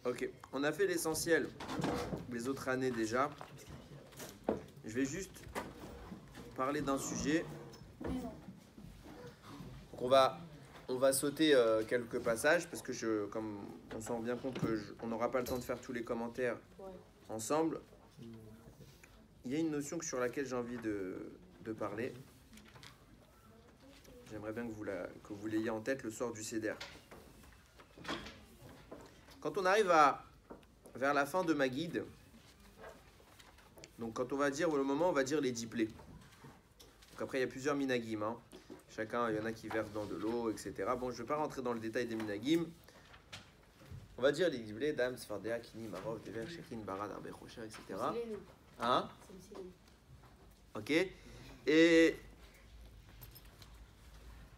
Ok, on a fait l'essentiel les autres années déjà. Je vais juste parler d'un sujet. Donc on va sauter quelques passages parce que comme on s'en rend bien compte on n'aura pas le temps de faire tous les commentaires ensemble. Il y a une notion sur laquelle j'ai envie de parler. J'aimerais bien que vous l'ayez en tête le soir du Seder. Quand on arrive vers la fin de ma guide, donc quand on va dire le moment, on va dire les 10 plaies. Donc après, il y a plusieurs minagim. Hein. Chacun, il y en a qui versent dans de l'eau, etc. Bon, je ne vais pas rentrer dans le détail des minagim. On va dire les 10 plaies, Dam, Sfardea, Kini, Marov, Dever, Shekin, Barad, Arbe, Rocher, etc. Hein? Ok. Et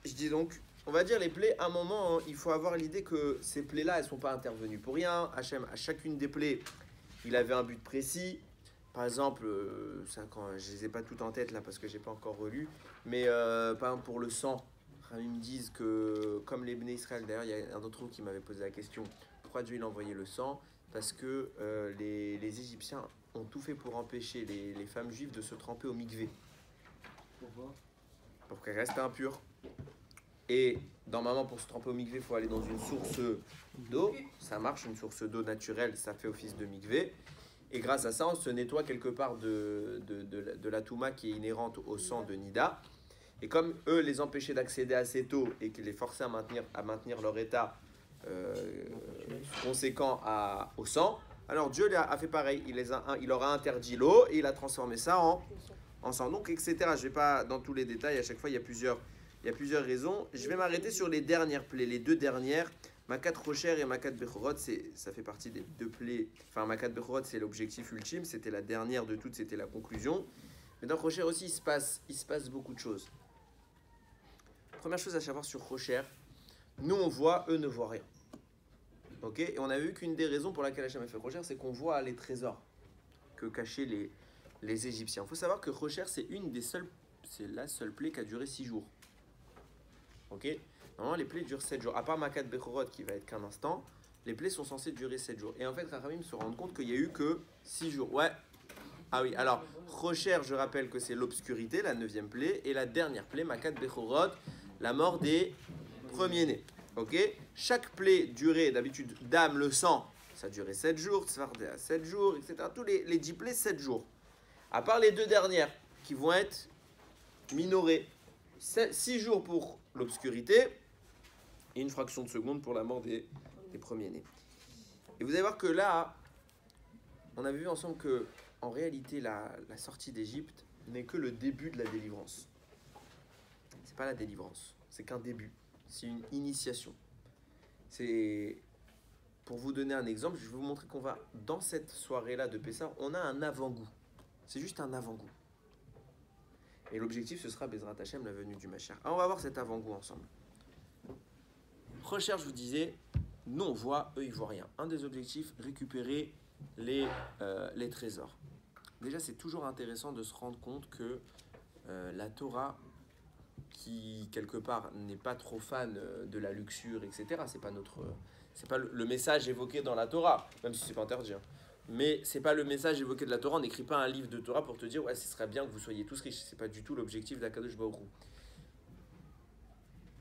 je dis donc, on va dire les plaies, à un moment, hein, il faut avoir l'idée que ces plaies-là, elles ne sont pas intervenues pour rien. Hachem, à chacune des plaies, il avait un but précis. Par exemple, je ne les ai pas toutes en tête là parce que je n'ai pas encore relu, mais par exemple pour le sang, ils me disent que, comme les Bnei Israël, d'ailleurs, il y a un d'entre vous qui m'avait posé la question, pourquoi Dieu il a envoyé le sang? Parce que les Égyptiens ont tout fait pour empêcher les femmes juives de se tremper au mikvé. Pourquoi? Pour qu'elles restent impures. Et normalement, pour se tremper au mikvé, il faut aller dans une source d'eau. Ça marche, une source d'eau naturelle, ça fait office de mikvé. Et grâce à ça, on se nettoie quelque part de la touma qui est inhérente au sang de Nida. Et comme eux les empêchaient d'accéder à cette eau et qu'ils les forçaient à maintenir leur état conséquent au sang, alors Dieu a fait pareil. Il leur a interdit l'eau et il a transformé ça en sang. Donc, etc. Je ne vais pas dans tous les détails. À chaque fois, il y a plusieurs raisons. Je vais m'arrêter sur les dernières plaies, les deux dernières. Makat Rocher et Makat Bechorot, ça fait partie des deux plaies. Enfin, Makat Bechorot, c'est l'objectif ultime. C'était la dernière de toutes, c'était la conclusion. Mais dans Rocher aussi, il se passe beaucoup de choses. Première chose à savoir sur Rocher, nous on voit, eux ne voient rien. Ok? Et on a vu qu'une des raisons pour laquelle Hachem a fait Rocher, c'est qu'on voit les trésors que cachaient les Égyptiens. Il faut savoir que Rocher, c'est la seule plaie qui a duré 6 jours. Ok? Normalement, les plaies durent 7 jours. À part Makat Bechorot qui va être qu'un instant, les plaies sont censées durer 7 jours. Et en fait, Rachamim se rend compte qu'il n'y a eu que 6 jours. Ouais. Ah oui, alors, Rocher, je rappelle que c'est l'obscurité, la 9e plaie. Et la dernière plaie, Makat Bechorot, la mort des premiers-nés. Ok? Chaque plaie durait d'habitude, Dam, le sang, ça durait 7 jours, Tzfardea 7 jours, etc. Tous les 10 plaies, 7 jours. À part les deux dernières, qui vont être minorées. 6 jours pour l'obscurité et une fraction de seconde pour la mort des premiers-nés. Et vous allez voir que là, on avait vu ensemble que, en réalité, la sortie d'Égypte n'est que le début de la délivrance. C'est pas la délivrance, c'est qu'un début. C'est une initiation. C'est... Pour vous donner un exemple, je vais vous montrer qu'on va, dans cette soirée-là de Pessah, on a un avant-goût. C'est juste un avant-goût. Et l'objectif, ce sera Bezrat Hashem, la venue du Mashiach. Alors, on va voir cet avant-goût ensemble. Recherche, je vous disais, nous on voit, eux ils voient rien. Un des objectifs, récupérer les trésors. Déjà, c'est toujours intéressant de se rendre compte que la Torah, qui quelque part n'est pas trop fan de la luxure, etc., c'est pas le message évoqué dans la Torah, même si c'est pas interdit. Hein. Mais c'est pas le message évoqué de la Torah. On n'écrit pas un livre de Torah pour te dire ouais, ce serait bien que vous soyez tous riches. C'est pas du tout l'objectif d'Akadosh Baruch Hu.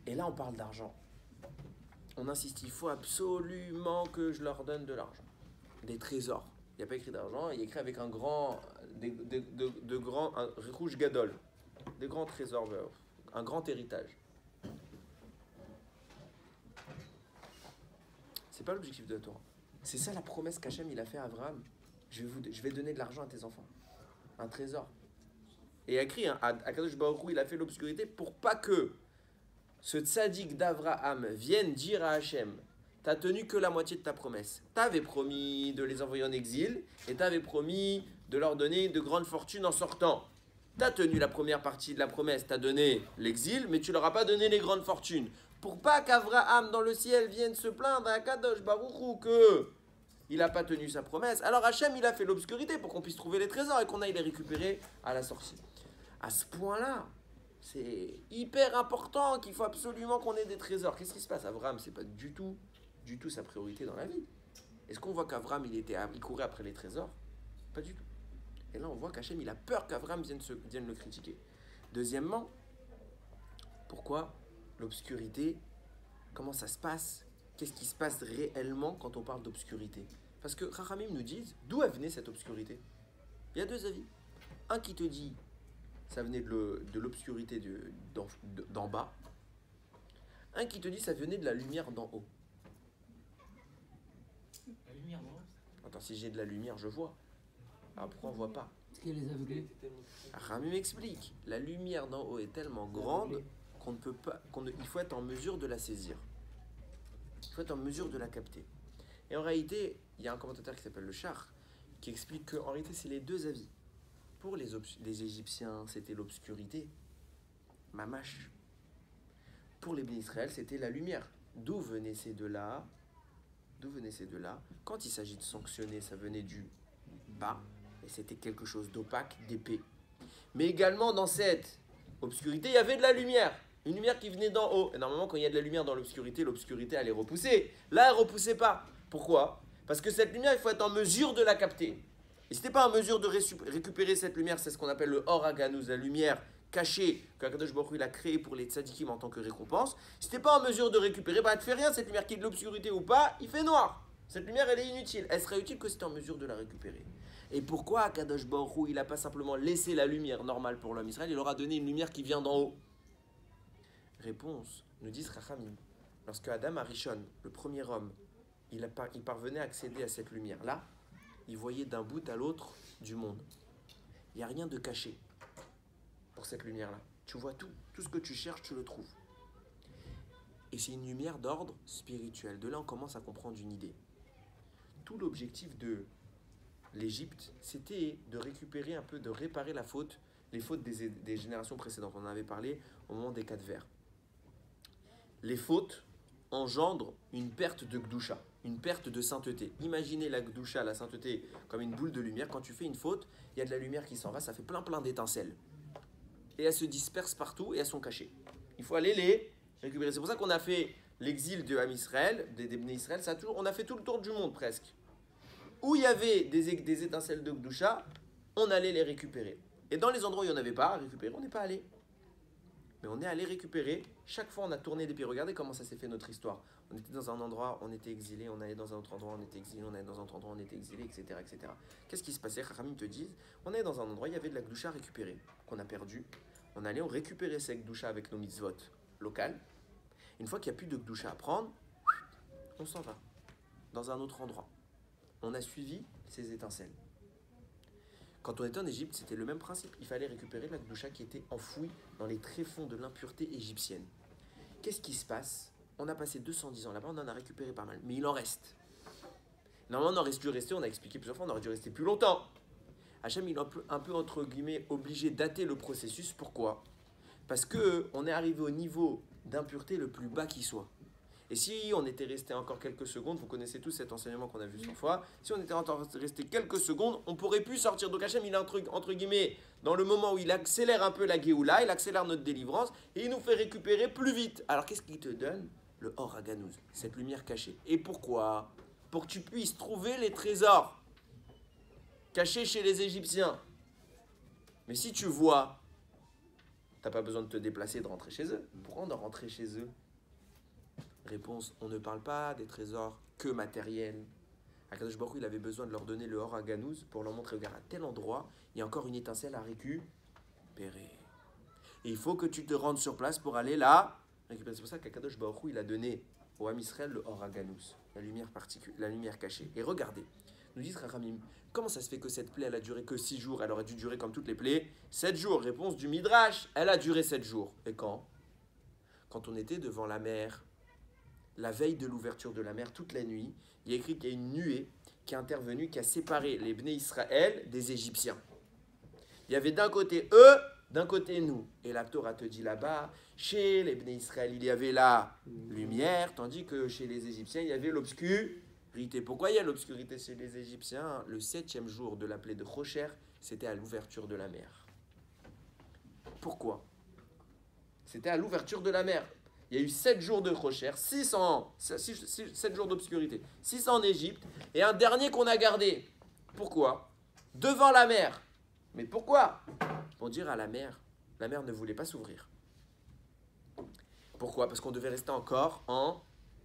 Et là, on parle d'argent. On insiste, il faut absolument que je leur donne de l'argent, des trésors. Il n'y a pas écrit d'argent, il est écrit avec un grand, un rouge gadol, des grands trésors, un grand héritage. C'est pas l'objectif de la Torah. C'est ça la promesse qu'Hachem il a fait à Abraham. Je vais donner de l'argent à tes enfants. Un trésor. Et il y a écrit, hein, à Kadosh Baruch Hu, il a fait l'obscurité pour pas que ce tzaddik d'Abraham vienne dire à Hachem, t'as tenu que la moitié de ta promesse. T'avais promis de les envoyer en exil et t'avais promis de leur donner de grandes fortunes en sortant. T'as tenu la première partie de la promesse, t'as donné l'exil, mais tu leur as pas donné les grandes fortunes. Pour pas qu'Abraham dans le ciel vienne se plaindre à Kadosh Baruch Hu que il n'a pas tenu sa promesse. Alors Hachem, il a fait l'obscurité pour qu'on puisse trouver les trésors et qu'on aille les récupérer à la sortie. À ce point-là, c'est hyper important qu'il faut absolument qu'on ait des trésors. Qu'est-ce qui se passe? Abraham, c'est pas du tout du tout sa priorité dans la vie. Est-ce qu'on voit qu'Avram, il courait après les trésors? Pas du tout. Et là, on voit qu'Hachem, il a peur qu'Avram vienne le critiquer. Deuxièmement, pourquoi l'obscurité? Comment ça se passe? Qu'est-ce qui se passe réellement quand on parle d'obscurité? Parce que Chachamim nous disent, d'où venait cette obscurité? Il y a deux avis. Un qui te dit, ça venait de l'obscurité d'en bas. Un qui te dit, ça venait de la lumière d'en haut. La lumière d'en haut. Attends, si j'ai de la lumière, je vois. Ah, pourquoi on ne voit pas? Parce qu'il y a les aveuglés. Chachamim m'explique, la lumière d'en haut est tellement grande qu'on ne peut pas, il faut être en mesure de la saisir. Il faut être en mesure de la capter. Et en réalité, il y a un commentateur qui s'appelle le Char, qui explique qu'en réalité, c'est les deux avis. Pour les Égyptiens, c'était l'obscurité, mamash. Pour les Bénis Israël, c'était la lumière. D'où venaient ces deux-là? Quand il s'agit de sanctionner, ça venait du bas, et c'était quelque chose d'opaque, d'épais. Mais également, dans cette obscurité, il y avait de la lumière. Une lumière qui venait d'en haut. Et normalement, quand il y a de la lumière dans l'obscurité, elle est repoussée. Là, elle ne repoussait pas. Pourquoi? Parce que cette lumière, il faut être en mesure de la capter. Et si tu n'es pas en mesure de récupérer cette lumière, c'est ce qu'on appelle le Or HaGanuz, la lumière cachée qu'Akadosh Baruch Hu il a créée pour les tzadikim en tant que récompense. Si tu n'es pas en mesure de récupérer, bah, elle ne te fait rien, cette lumière qui est de l'obscurité ou pas, il fait noir. Cette lumière, elle est inutile. Elle serait utile que si tu es en mesure de la récupérer. Et pourquoi Akadosh Baruch Hu il n'a pas simplement laissé la lumière normale pour l'homme Israël, il leur a donné une lumière qui vient d'en haut? Réponse, nous disent Chachamim, lorsque Adam Arishon, le premier homme, il parvenait à accéder à cette lumière-là, il voyait d'un bout à l'autre du monde. Il n'y a rien de caché pour cette lumière-là. Tu vois tout ce que tu cherches, tu le trouves. Et c'est une lumière d'ordre spirituel. De là, on commence à comprendre une idée. Tout l'objectif de l'Égypte, c'était de récupérer un peu, de réparer les fautes des générations précédentes. On en avait parlé au moment des 4 vers. Les fautes engendrent une perte de Gdusha, une perte de sainteté. Imaginez la Gdusha, la sainteté, comme une boule de lumière. Quand tu fais une faute, il y a de la lumière qui s'en va, ça fait plein d'étincelles. Et elles se dispersent partout et elles sont cachées. Il faut aller les récupérer. C'est pour ça qu'on a fait l'exil de Ham Israël, des Bnei Israël, on a fait tout le tour du monde presque. Où il y avait des étincelles de Gdusha, on allait les récupérer. Et dans les endroits où il n'y en avait pas à récupérer, on n'est pas allé. Mais on est allé récupérer. Chaque fois, on a tourné des pieds. Regardez comment ça s'est fait notre histoire. On était dans un endroit, on était exilé. On allait dans un autre endroit, on était exilé. On allait dans un autre endroit, on était exilé, etc. etc. Qu'est-ce qui se passait? Chachamim te disent, on est dans un endroit, il y avait de la Gdusha récupérée, qu'on a perdue. On allait, on récupérait cette Gdusha avec nos mitzvot locales. Une fois qu'il n'y a plus de Gdusha à prendre, on s'en va dans un autre endroit. On a suivi ces étincelles. Quand on était en Égypte, c'était le même principe. Il fallait récupérer la Gdusha qui était enfouie dans les tréfonds de l'impureté égyptienne. Qu'est-ce qui se passe? On a passé 210 ans là-bas, on en a récupéré pas mal. Mais il en reste. Normalement, on aurait dû rester, on a expliqué plusieurs fois, on aurait dû rester plus longtemps. Hachem, il est un peu entre guillemets, obligé de dater le processus. Pourquoi? Parce qu'on est arrivé au niveau d'impureté le plus bas qui soit. Et si on était resté encore quelques secondes, vous connaissez tous cet enseignement qu'on a vu 100 fois, si on était resté quelques secondes, on pourrait plus sortir. Donc Hachem, il est entre guillemets, dans le moment où il accélère un peu la Géoula, il accélère notre délivrance, et il nous fait récupérer plus vite. Alors qu'est-ce qu'il te donne? Le Or HaGanuz, cette lumière cachée. Et pourquoi? Pour que tu puisses trouver les trésors cachés chez les Égyptiens. Mais si tu vois, tu n'as pas besoin de te déplacer, de rentrer chez eux. Pourquoi on doit rentrer chez eux? Réponse, on ne parle pas des trésors que matériels. Akadosh Baruch Hu, il avait besoin de leur donner le Or HaGanuz pour leur montrer, regarde, à tel endroit, il y a encore une étincelle à récupérer. Et il faut que tu te rendes sur place pour aller là. C'est pour ça qu'Akadosh Baruch Hu, il a donné au Ham Israël le Or HaGanuz, la lumière cachée. Et regardez, nous disent Chachamim, comment ça se fait que cette plaie, elle a duré que 6 jours, elle aurait dû durer comme toutes les plaies 7 jours, réponse du Midrash, elle a duré 7 jours. Et quand on était devant la mer, la veille de l'ouverture de la mer, toute la nuit, il y a écrit qu'il y a une nuée qui est intervenue, qui a séparé les Bnei Israël des Égyptiens. Il y avait d'un côté eux, d'un côté nous. Et la Torah te dit là-bas, chez les Bnei Israël, il y avait la lumière, tandis que chez les Égyptiens, il y avait l'obscurité. Pourquoi il y a l'obscurité chez les Égyptiens? Le 7e jour de la plaie de Chocher, c'était à l'ouverture de la mer. Pourquoi? C'était à l'ouverture de la mer. Il y a eu 7 jours de Rocher, 7 jours d'obscurité, 6 en Égypte, et un dernier qu'on a gardé. Pourquoi? Devant la mer. Mais pourquoi? Pour dire à la mer ne voulait pas s'ouvrir. Pourquoi? Parce qu'on devait rester encore en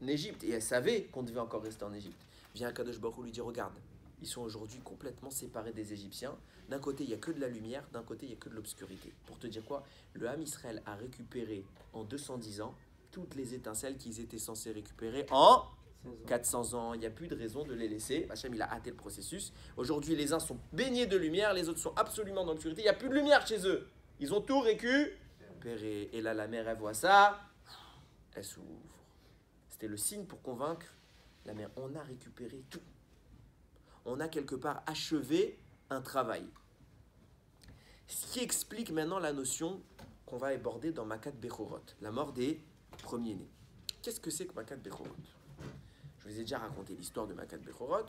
Égypte, et elle savait qu'on devait encore rester en Égypte. Vient Akadosh Baruch Hu lui dit, regarde, ils sont aujourd'hui complètement séparés des Égyptiens. D'un côté, il n'y a que de la lumière, d'un côté, il n'y a que de l'obscurité. Pour te dire quoi? Le Ham Israël a récupéré en 210 ans toutes les étincelles qu'ils étaient censés récupérer en 400 ans. Il n'y a plus de raison de les laisser. Hachem, il a hâté le processus. Aujourd'hui, les uns sont baignés de lumière, les autres sont absolument dans l'obscurité. Il n'y a plus de lumière chez eux. Ils ont tout récupéré. Et là, la mère, elle voit ça. Elle s'ouvre. C'était le signe pour convaincre la mère. On a récupéré tout. On a quelque part achevé un travail. Ce qui explique maintenant la notion qu'on va aborder dans Makat Bechorot, la mort des premiers-nés. Qu'est-ce que c'est que Makat Bechorot? Je vous ai déjà raconté l'histoire de Makat Bechorot.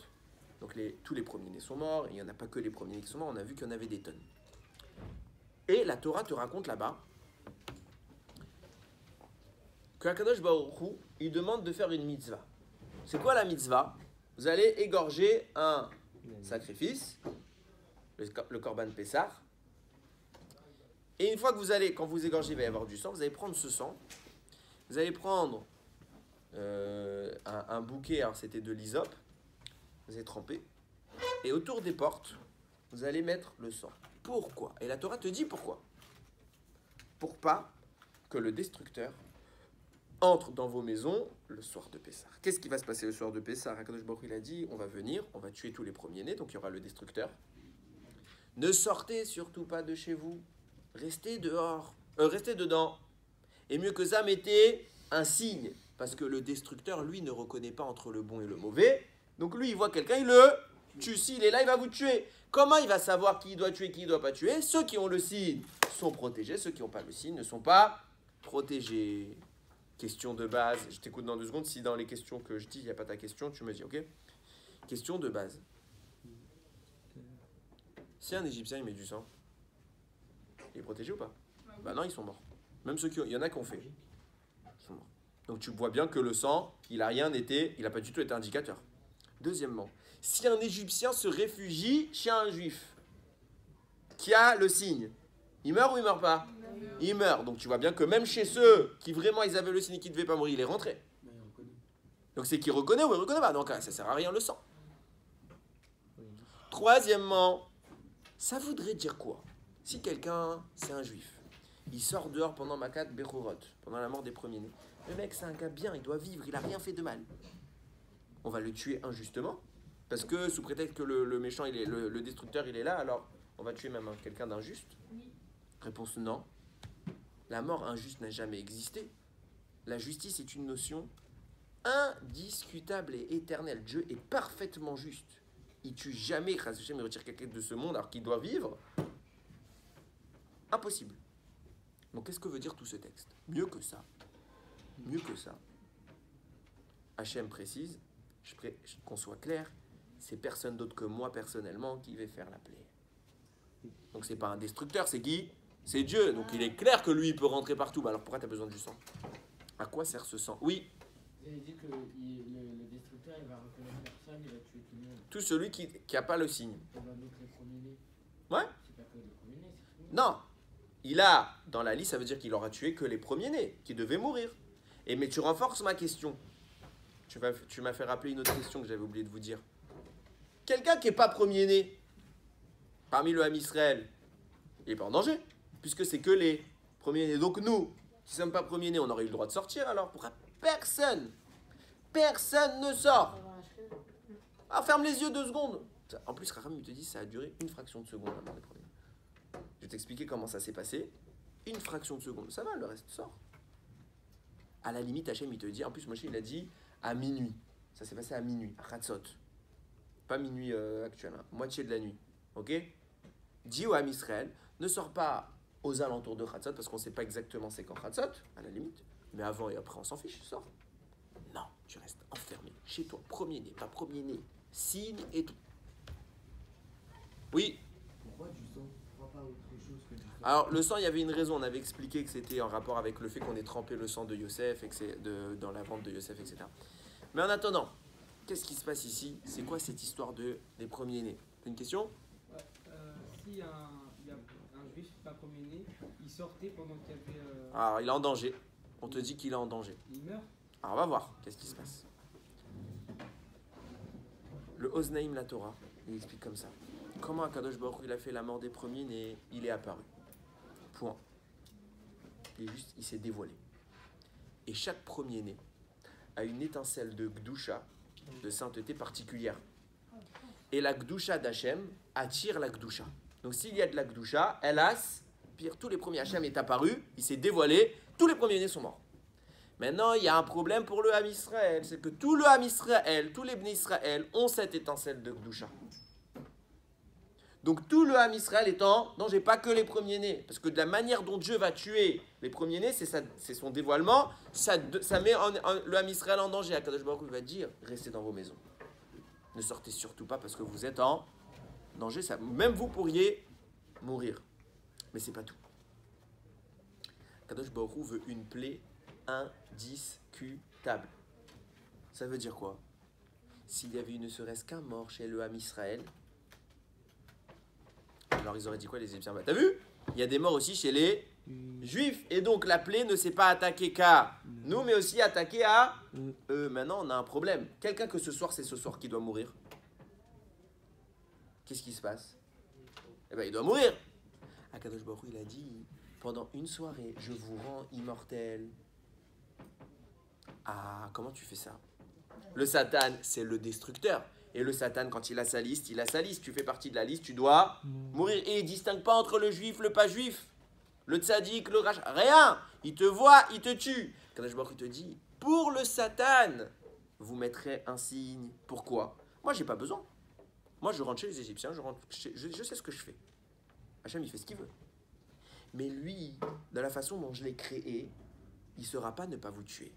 Donc tous les premiers-nés sont morts, et il n'y en a pas que les premiers-nés qui sont morts, on a vu qu'il y en avait des tonnes. Et la Torah te raconte là-bas que Akadosh Baruch Hu, il demande de faire une mitzvah. C'est quoi la mitzvah? Vous allez égorger un sacrifice, le Korban Pessah. Et une fois que quand vous égorgez, il va y avoir du sang, vous allez prendre ce sang, vous allez prendre un bouquet, alors c'était de l'hysope, vous allez tremper, et autour des portes, vous allez mettre le sang. Pourquoi? Et la Torah te dit pourquoi. Pour pas que le destructeur entre dans vos maisons le soir de Pessah. Qu'est-ce qui va se passer le soir de Pessah? Akadosh Baruch Hu, il a dit, on va venir, on va tuer tous les premiers-nés, donc il y aura le destructeur. Ne sortez surtout pas de chez vous. Restez dehors. Restez dedans. Et mieux que ça, mettez un signe. Parce que le destructeur, lui, ne reconnaît pas entre le bon et le mauvais. Donc lui, il voit quelqu'un, il le tue. S'il est là, il va vous tuer. Comment il va savoir qui il doit tuer, qui il ne doit pas tuer? Ceux qui ont le signe sont protégés. Ceux qui n'ont pas le signe ne sont pas protégés. Question de base. Je t'écoute dans 2 secondes. Si dans les questions que je dis, il n'y a pas ta question, tu me dis, ok? Question de base. Si un Égyptien, il met du sang, il est protégé ou pas? Bah non, ils sont morts. Même ceux il y en a qui ont fait. Ils sont morts. Donc tu vois bien que le sang, il n'a pas du tout été indicateur. Deuxièmement, si un Égyptien se réfugie chez un Juif qui a le signe, il meurt ou il meurt pas? Il meurt. Donc tu vois bien que même chez ceux qui vraiment ils avaient le signe et qui ne devaient pas mourir, il est rentré. Donc c'est qu'il reconnaît ou il ne reconnaît pas. Donc ça ne sert à rien le sang. Troisièmement, ça voudrait dire quoi? Si quelqu'un, c'est un Juif, il sort dehors pendant Makat Bechorot, pendant la mort des premiers-nés. Le mec, c'est un gars bien, il doit vivre, il n'a rien fait de mal. On va le tuer injustement, parce que sous prétexte que le méchant, le destructeur, il est là, alors on va tuer même quelqu'un d'injuste? Réponse non. La mort injuste n'a jamais existé. La justice est une notion indiscutable et éternelle. Dieu est parfaitement juste. Il tue jamais, il retire quelqu'un de ce monde alors qu'il doit vivre. Impossible. Donc qu'est-ce que veut dire tout ce texte? Mieux que ça. Hachem précise, qu'on soit clair, c'est personne d'autre que moi personnellement qui vais faire la plaie. Donc c'est pas un destructeur, c'est qui? C'est Dieu. Donc il est clair que lui il peut rentrer partout. Bah alors pourquoi tu as besoin du sang? À quoi sert ce sang? Oui. Vous avez dit que le destructeur il va reconnaître personne, il va tuer tout le monde. Tout celui qui n'a pas le signe. Donc les premiers-nés. Ouais. C'est pas que les premiers-nés, c'est tout le monde. Non. Il a, dans la liste, ça veut dire qu'il aura tué que les premiers-nés, qui devaient mourir. Mais tu renforces ma question. Tu m'as fait rappeler une autre question que j'avais oublié de vous dire. Quelqu'un qui n'est pas premier-né, parmi le Ham Israël, il n'est pas en danger, puisque c'est que les premiers-nés. Donc nous, si nous ne sommes pas premiers-nés, on aurait eu le droit de sortir alors? Pourquoi personne ne sort? Ah, ferme les yeux 2 secondes. En plus, Raham, il te dit ça a duré une fraction de seconde avant les premiers. Je vais t'expliquer comment ça s'est passé. Une fraction de seconde, ça va, le reste sort. À la limite, Hachem, il te dit, en plus, Moshe, il a dit à minuit. Ça s'est passé à minuit, à Chatzot. Pas minuit actuel, hein, moitié de la nuit. Ok? Dis au Ham Israël, ne sors pas aux alentours de Chatzot, parce qu'on ne sait pas exactement c'est quand Chatzot, à la limite. Mais avant et après, on s'en fiche, sors. Non, tu restes enfermé chez toi, premier-né, pas premier-né, signe et tout. Oui. Pourquoi du sang? crois pas à autre chose que du sang. Alors, le sang, il y avait une raison. On avait expliqué que c'était en rapport avec le fait qu'on ait trempé le sang de Yosef, et que c'est dans la vente de Yosef, etc. Mais en attendant, qu'est-ce qui se passe ici? C'est quoi cette histoire des premiers-nés? T'as une question? Ouais, si il y a un juif, pas premier-né, il sortait pendant qu'il y avait. Alors, il est en danger. On te dit qu'il est en danger. Il meurt. Alors, on va voir qu'est-ce qui se passe. Le Oznaïm, la Torah, il explique comme ça. Comment Akadosh Baruch Hu, il a fait la mort des premiers-nés? Il est apparu. Point. Il s'est dévoilé. Et chaque premier-né a une étincelle de Gdusha, de sainteté particulière. Et la Gdusha d'Hachem attire la Gdusha. Donc s'il y a de la Gdusha, hélas, pire, tous les premiers Hachem est apparu, il s'est dévoilé, tous les premiers-nés sont morts. Maintenant, il y a un problème pour le Ham Israël, c'est que tout le Ham Israël, tous les Bnei Israël ont cette étincelle de Gdusha. Donc tout le Ham Israël est en danger, pas que les premiers-nés. Parce que de la manière dont Dieu va tuer les premiers-nés, c'est son dévoilement, ça met le Ham Israël en danger. Akadosh Baruch Hu va dire, restez dans vos maisons. Ne sortez surtout pas parce que vous êtes en danger. Même vous pourriez mourir. Mais c'est pas tout. Akadosh Baruch Hu veut une plaie indiscutable. Ça veut dire quoi? S'il y avait eu ne serait-ce qu'un mort chez le Ham Israël, alors ils auraient dit quoi les Égyptiens? T'as vu? Il y a des morts aussi chez les Juifs. Et donc la plaie ne s'est pas attaquée qu'à nous, mais aussi attaquée à eux. Maintenant on a un problème. Quelqu'un que ce soir, c'est ce soir qui doit mourir. Qu'est-ce qui se passe? Eh bien il doit mourir. Akadosh Baruch Hu, il a dit, pendant une soirée, je vous rends immortel. Ah, comment tu fais ça? Le Satan, c'est le destructeur. Et le Satan, quand il a sa liste, il a sa liste. Tu fais partie de la liste, tu dois mourir. Et il ne distingue pas entre le juif, le pas juif, le tzaddik, le rachat. Rien. Il te voit, il te tue. Kadosh Baruch Hu te dit, pour le Satan, vous mettrez un signe. Pourquoi? Moi, j'ai pas besoin. Moi, je rentre chez les Égyptiens, je sais ce que je fais. Hachem, il fait ce qu'il veut. Mais lui, de la façon dont je l'ai créé, il ne saura pas ne pas vous tuer.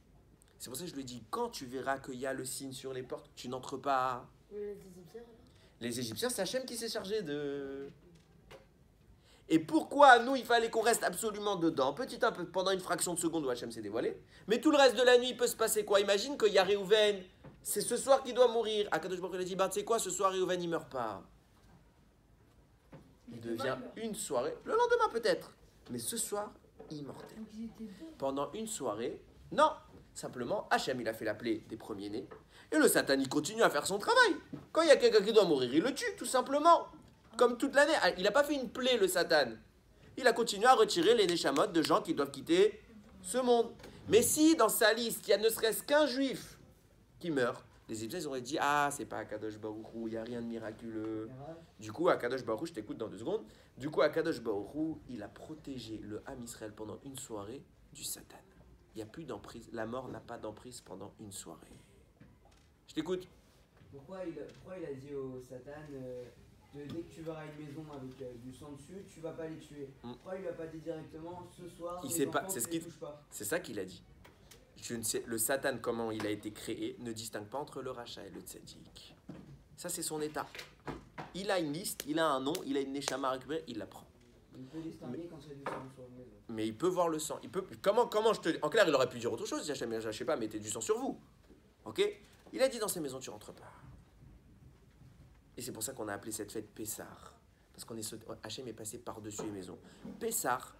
C'est pour ça que je lui dis, quand tu verras qu'il y a le signe sur les portes, tu n'entres pas. Les Égyptiens, c'est Hachem qui s'est chargé de... Et pourquoi nous, il fallait qu'on reste absolument dedans, petit un peu, pendant une fraction de seconde où Hachem s'est dévoilé. Mais tout le reste de la nuit, il peut se passer quoi? Imagine qu'il y a Réhouven, c'est ce soir qu'il doit mourir. Akadosh Baruch Hu a dit, bah tu sais quoi, ce soir Réhouven, il meurt pas. Il devient une soirée, le lendemain peut-être, mais ce soir, immortel. Pendant une soirée, non. Simplement, Hachem, il a fait la plaie des premiers-nés. Et le Satan, il continue à faire son travail. Quand il y a quelqu'un qui doit mourir, il le tue, tout simplement. Comme toute l'année. Il n'a pas fait une plaie, le Satan. Il a continué à retirer les neshamot de gens qui doivent quitter ce monde. Mais si, dans sa liste, il y a ne serait-ce qu'un juif qui meurt, les Égyptiens, ils auraient dit, ah, c'est pas Akadosh Baruch Hu, il n'y a rien de miraculeux. Du coup, Akadosh Baruch Hu, je t'écoute dans 2 secondes. Du coup, Akadosh Baruch Hu, il a protégé le Ham Israël pendant une soirée du Satan. Il n'y a plus d'emprise. La mort n'a pas d'emprise pendant une soirée. Je t'écoute. Pourquoi il a dit au Satan, dès que tu verras une maison avec du sang dessus, tu vas pas les tuer? Pourquoi il lui a pas dit directement, ce soir, Il les sait enfants, pas, tu les touches pas? c'est ça qu'il a dit. Je ne sais, le Satan, comment il a été créé, ne distingue pas entre le rachat et le tzaddik. Ça, c'est son état. Il a une liste, il a un nom, il a une neshama à récupérer, il la prend. Il peut distinguer quand il y a du sang sur une maison. Mais il peut voir le sang. Il peut, comment je te... En clair, il aurait pu dire autre chose. Je sais pas, mettez du sang sur vous. Ok? Il a dit dans ces maisons, tu rentres pas. Et c'est pour ça qu'on a appelé cette fête Pessar. Parce qu'on est Hachem est passé par-dessus les maisons. Pessar,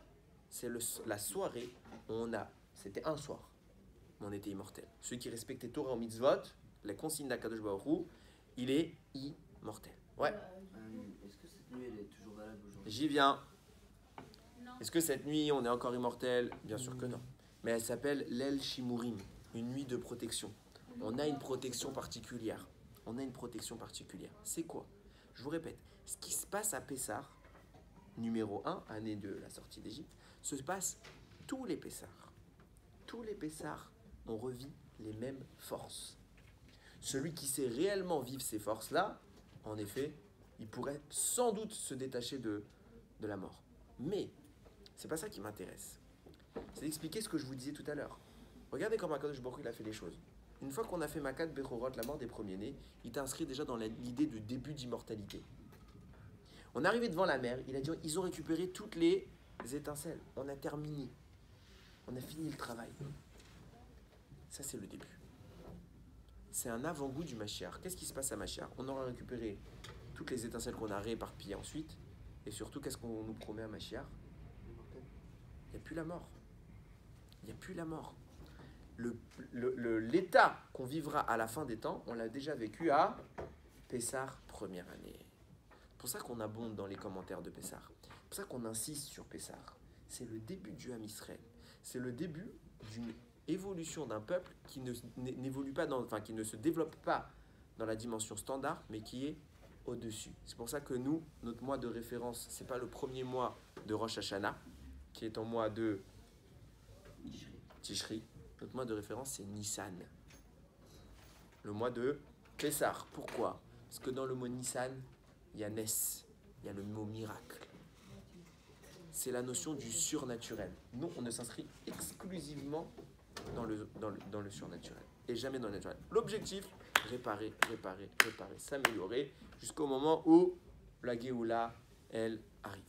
c'est la soirée où c'était un soir, mais on était immortel. Celui qui respectait Torah au mitzvot, la consigne d'Akadosh Baruch Hu, il est immortel. Ouais. Est-ce que cette nuit, elle est toujours valable aujourd'hui? J'y viens. Est-ce que cette nuit, on est encore immortel? Bien sûr que non. Mais elle s'appelle l'El Shimurim, une nuit de protection. On a une protection particulière. On a une protection particulière. C'est quoi? Je vous répète, ce qui se passe à Pessar, numéro 1, année de la sortie d'Égypte, se passe tous les Pessars. Tous les Pessars, on revit les mêmes forces. Celui qui sait réellement vivre ces forces-là, en effet, il pourrait sans doute se détacher de la mort. Mais c'est pas ça qui m'intéresse. C'est d'expliquer ce que je vous disais tout à l'heure. Regardez comment Akadosh Baruch Hu il a fait les choses. Une fois qu'on a fait Makat Bechorot, la mort des premiers-nés, il t'inscrit déjà dans l'idée de début d'immortalité. On est arrivé devant la mer, il a dit, ils ont récupéré toutes les étincelles. On a terminé. On a fini le travail. Ça, c'est le début. C'est un avant-goût du Mashiach. Qu'est-ce qui se passe à Mashiach? On aura récupéré toutes les étincelles qu'on a rééparpillées ensuite. Et surtout, qu'est-ce qu'on nous promet à Mashiach? Il n'y a plus la mort. Il n'y a plus la mort. L'état qu'on vivra à la fin des temps, on l'a déjà vécu à Pessah, première année. C'est pour ça qu'on abonde dans les commentaires de Pessah. C'est pour ça qu'on insiste sur Pessah. C'est le début du Ham Israël. C'est le début d'une évolution d'un peuple qui n'évolue pas qui ne se développe pas dans la dimension standard, mais qui est au-dessus. C'est pour ça que nous, notre mois de référence, c'est pas le premier mois de Rosh Hashanah, qui est en mois de Tishri. Notre mois de référence, c'est Nissan. Le mois de Pessah. Pourquoi? Parce que dans le mot Nissan, il y a Nes, il y a le mot miracle. C'est la notion du surnaturel. Nous, on ne s'inscrit exclusivement dans le surnaturel et jamais dans le naturel. L'objectif, réparer, s'améliorer jusqu'au moment où la Géoula, elle, arrive.